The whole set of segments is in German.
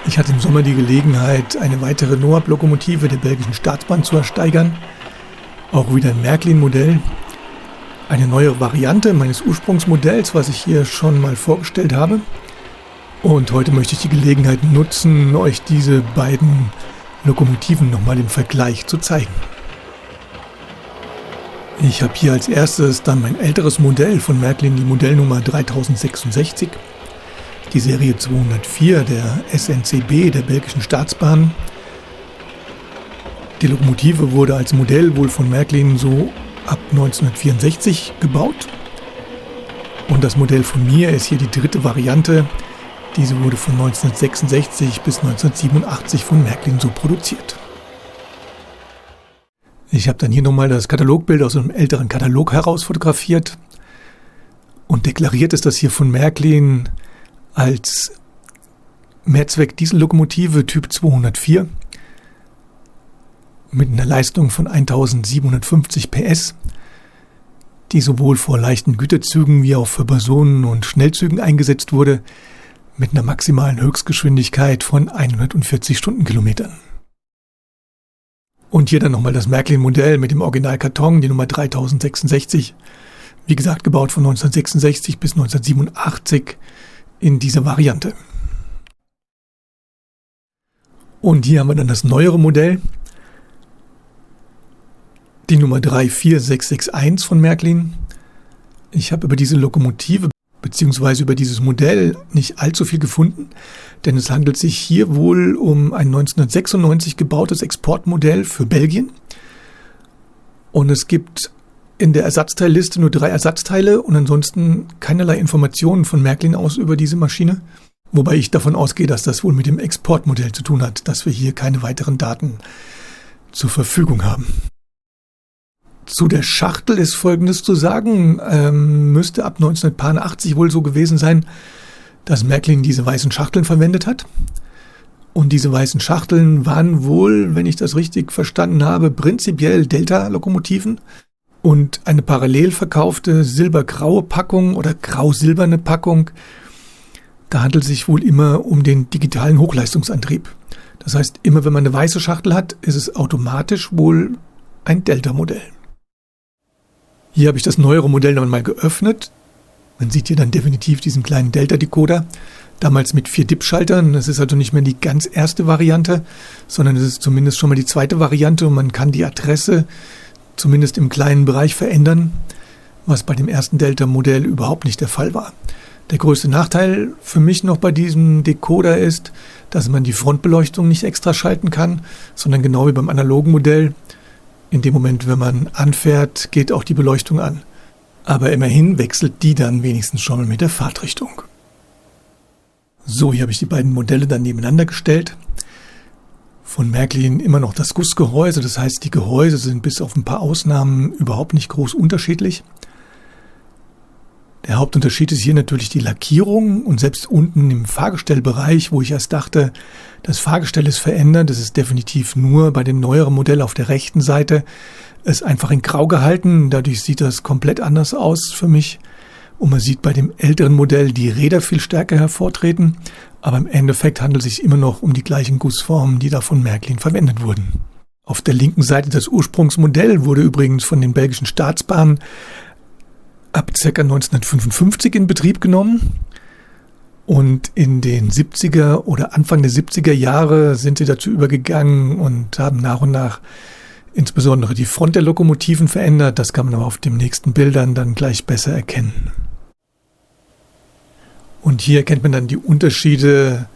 Ich hatte im Sommer die Gelegenheit, eine weitere NOAB-Lokomotive der belgischen Staatsbahn zu ersteigern. Auch wieder ein Märklin-Modell. Eine neue Variante meines Ursprungsmodells, was ich hier schon mal vorgestellt habe. Und heute möchte ich die Gelegenheit nutzen, euch diese beiden Lokomotiven nochmal im Vergleich zu zeigen. Ich habe hier als erstes dann mein älteres Modell von Märklin, die Modellnummer 3066. Die Serie 204 der SNCB der belgischen Staatsbahn. Die Lokomotive wurde als Modell wohl von Märklin so ab 1964 gebaut. Und das Modell von mir ist hier die dritte Variante. Diese wurde von 1966 bis 1987 von Märklin so produziert. Ich habe dann hier nochmal das Katalogbild aus einem älteren Katalog heraus fotografiert. Und deklariert ist das hier von Märklin als Mehrzweck-Diesellokomotive Typ 204 mit einer Leistung von 1750 PS, die sowohl vor leichten Güterzügen wie auch für Personen- und Schnellzügen eingesetzt wurde, mit einer maximalen Höchstgeschwindigkeit von 140 Stundenkilometern. Und hier dann nochmal das Märklin-Modell mit dem Originalkarton, die Nummer 3066, wie gesagt gebaut von 1966 bis 1987, in dieser Variante. Und hier haben wir dann das neuere Modell, die Nummer 34661 von Märklin. Ich habe über diese Lokomotive bzw. über dieses Modell nicht allzu viel gefunden, denn es handelt sich hier wohl um ein 1996 gebautes Exportmodell für Belgien. Und es gibt in der Ersatzteilliste nur 3 Ersatzteile und ansonsten keinerlei Informationen von Märklin aus über diese Maschine. Wobei ich davon ausgehe, dass das wohl mit dem Exportmodell zu tun hat, dass wir hier keine weiteren Daten zur Verfügung haben. Zu der Schachtel ist Folgendes zu sagen. Müsste ab 1980 wohl so gewesen sein, dass Märklin diese weißen Schachteln verwendet hat. Und diese weißen Schachteln waren wohl, wenn ich das richtig verstanden habe, prinzipiell Delta-Lokomotiven. Und eine parallel verkaufte silbergraue Packung oder grau-silberne Packung, da handelt es sich wohl immer um den digitalen Hochleistungsantrieb. Das heißt, immer wenn man eine weiße Schachtel hat, ist es automatisch wohl ein Delta-Modell. Hier habe ich das neuere Modell noch mal geöffnet. Man sieht hier dann definitiv diesen kleinen Delta-Decoder, damals mit 4 DIP-Schaltern. Das ist also nicht mehr die ganz erste Variante, sondern es ist zumindest schon mal die zweite Variante und man kann die Adresse zumindest im kleinen Bereich verändern, was bei dem ersten Delta-Modell überhaupt nicht der Fall war. Der größte Nachteil für mich noch bei diesem Decoder ist, dass man die Frontbeleuchtung nicht extra schalten kann, sondern genau wie beim analogen Modell. In dem Moment, wenn man anfährt, geht auch die Beleuchtung an. Aber immerhin wechselt die dann wenigstens schon mal mit der Fahrtrichtung. So, hier habe ich die beiden Modelle dann nebeneinander gestellt. Von Märklin immer noch das Gussgehäuse, das heißt, die Gehäuse sind bis auf ein paar Ausnahmen überhaupt nicht groß unterschiedlich. Der Hauptunterschied ist hier natürlich die Lackierung und selbst unten im Fahrgestellbereich, wo ich erst dachte, das Fahrgestell ist verändert, das ist definitiv nur bei dem neueren Modell auf der rechten Seite, ist einfach in Grau gehalten, dadurch sieht das komplett anders aus für mich. Und man sieht bei dem älteren Modell die Räder viel stärker hervortreten, aber im Endeffekt handelt es sich immer noch um die gleichen Gussformen, die da von Märklin verwendet wurden. Auf der linken Seite das Ursprungsmodell wurde übrigens von den belgischen Staatsbahnen ab ca. 1955 in Betrieb genommen und in den 70er oder Anfang der 70er Jahre sind sie dazu übergegangen und haben nach und nach insbesondere die Front der Lokomotiven verändert. Das kann man aber auf den nächsten Bildern dann gleich besser erkennen. Und hier erkennt man dann die Unterschiede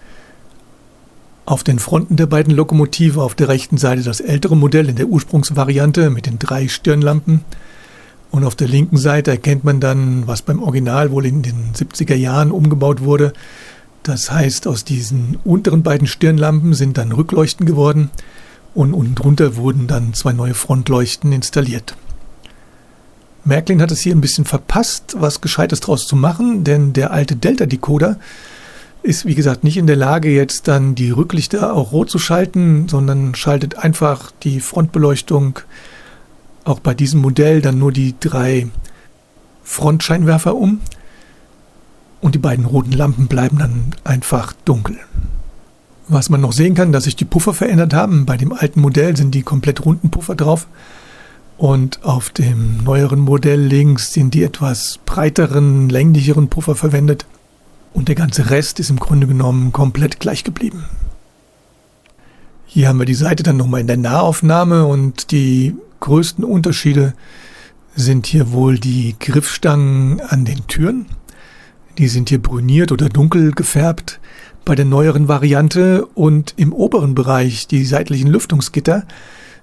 auf den Fronten der beiden Lokomotiven. Auf der rechten Seite das ältere Modell in der Ursprungsvariante mit den 3 Stirnlampen. Und auf der linken Seite erkennt man dann, was beim Original wohl in den 70er Jahren umgebaut wurde. Das heißt, aus diesen unteren beiden Stirnlampen sind dann Rückleuchten geworden und unten drunter wurden dann 2 neue Frontleuchten installiert. Märklin hat es hier ein bisschen verpasst, was Gescheites draus zu machen, denn der alte Delta-Decoder ist, wie gesagt, nicht in der Lage, jetzt dann die Rücklichter auch rot zu schalten, sondern schaltet einfach die Frontbeleuchtung auch bei diesem Modell dann nur die 3 Frontscheinwerfer um und die beiden roten Lampen bleiben dann einfach dunkel. Was man noch sehen kann, dass sich die Puffer verändert haben. Bei dem alten Modell sind die komplett runden Puffer drauf. Und auf dem neueren Modell links sind die etwas breiteren, länglicheren Puffer verwendet. Und der ganze Rest ist im Grunde genommen komplett gleich geblieben. Hier haben wir die Seite dann nochmal in der Nahaufnahme und die größten Unterschiede sind hier wohl die Griffstangen an den Türen. Die sind hier brüniert oder dunkel gefärbt bei der neueren Variante, und im oberen Bereich, die seitlichen Lüftungsgitter,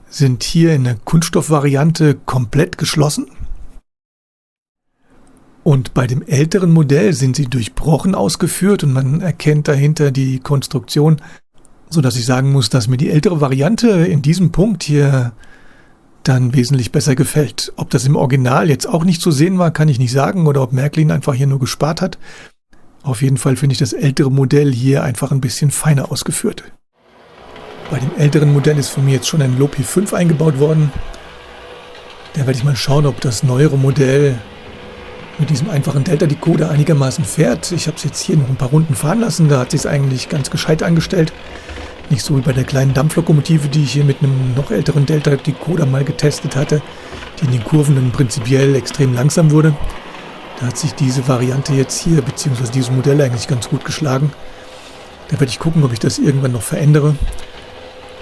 sind hier in der Kunststoffvariante komplett geschlossen. Und bei dem älteren Modell sind sie durchbrochen ausgeführt und man erkennt dahinter die Konstruktion, sodass ich sagen muss, dass mir die ältere Variante in diesem Punkt hier dann wesentlich besser gefällt. Ob das im Original jetzt auch nicht zu sehen war, kann ich nicht sagen, oder ob Märklin einfach hier nur gespart hat. Auf jeden Fall finde ich das ältere Modell hier einfach ein bisschen feiner ausgeführt. Bei dem älteren Modell ist von mir jetzt schon ein Low P5 eingebaut worden. Da werde ich mal schauen, ob das neuere Modell mit diesem einfachen Delta-Decoder einigermaßen fährt. Ich habe es jetzt hier noch ein paar Runden fahren lassen, da hat es sich eigentlich ganz gescheit angestellt. Nicht so wie bei der kleinen Dampflokomotive, die ich hier mit einem noch älteren Delta-Decoder mal getestet hatte, die in den Kurven dann prinzipiell extrem langsam wurde. Da hat sich diese Variante jetzt hier, beziehungsweise dieses Modell eigentlich ganz gut geschlagen. Da werde ich gucken, ob ich das irgendwann noch verändere.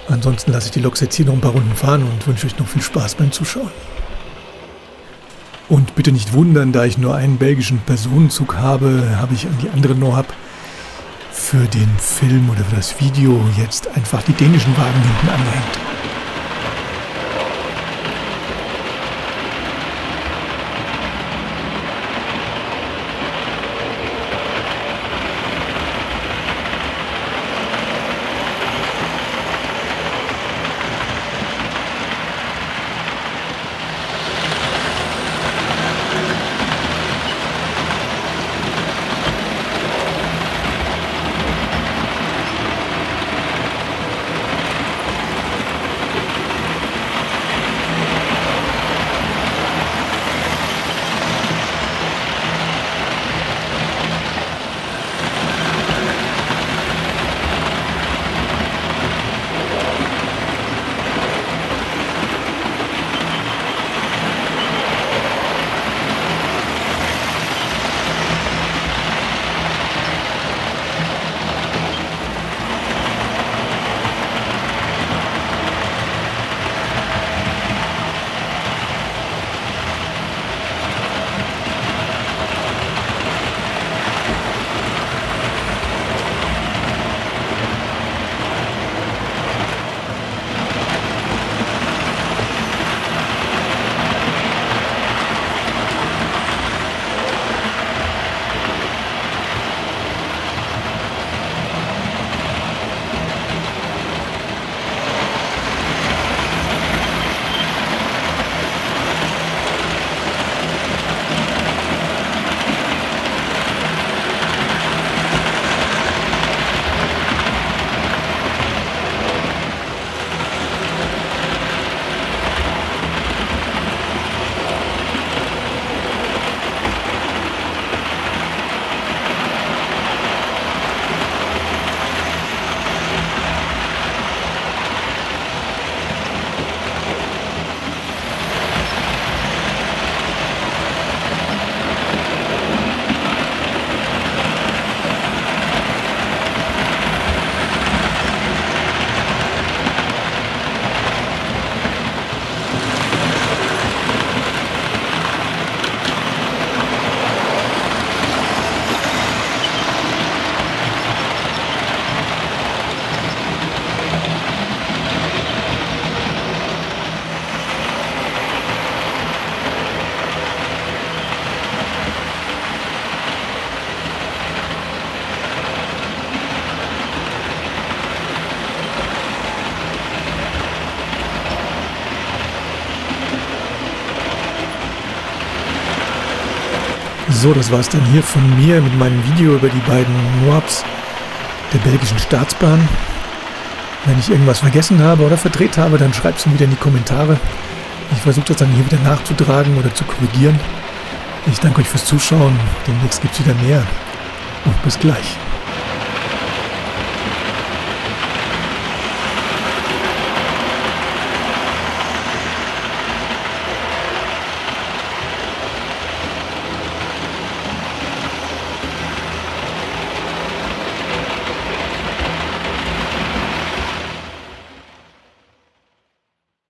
Ansonsten lasse ich die Loks jetzt hier noch ein paar Runden fahren und wünsche euch noch viel Spaß beim Zuschauen. Und bitte nicht wundern, da ich nur einen belgischen Personenzug habe, habe ich an die andere No-Hub für den Film oder für das Video jetzt einfach die dänischen Wagen hinten angehängt. So, das war es dann hier von mir mit meinem Video über die beiden No-Hubs der belgischen Staatsbahn. Wenn ich irgendwas vergessen habe oder verdreht habe, dann schreibt es mir wieder in die Kommentare. Ich versuche das dann hier wieder nachzutragen oder zu korrigieren. Ich danke euch fürs Zuschauen. Demnächst gibt es wieder mehr. Und bis gleich.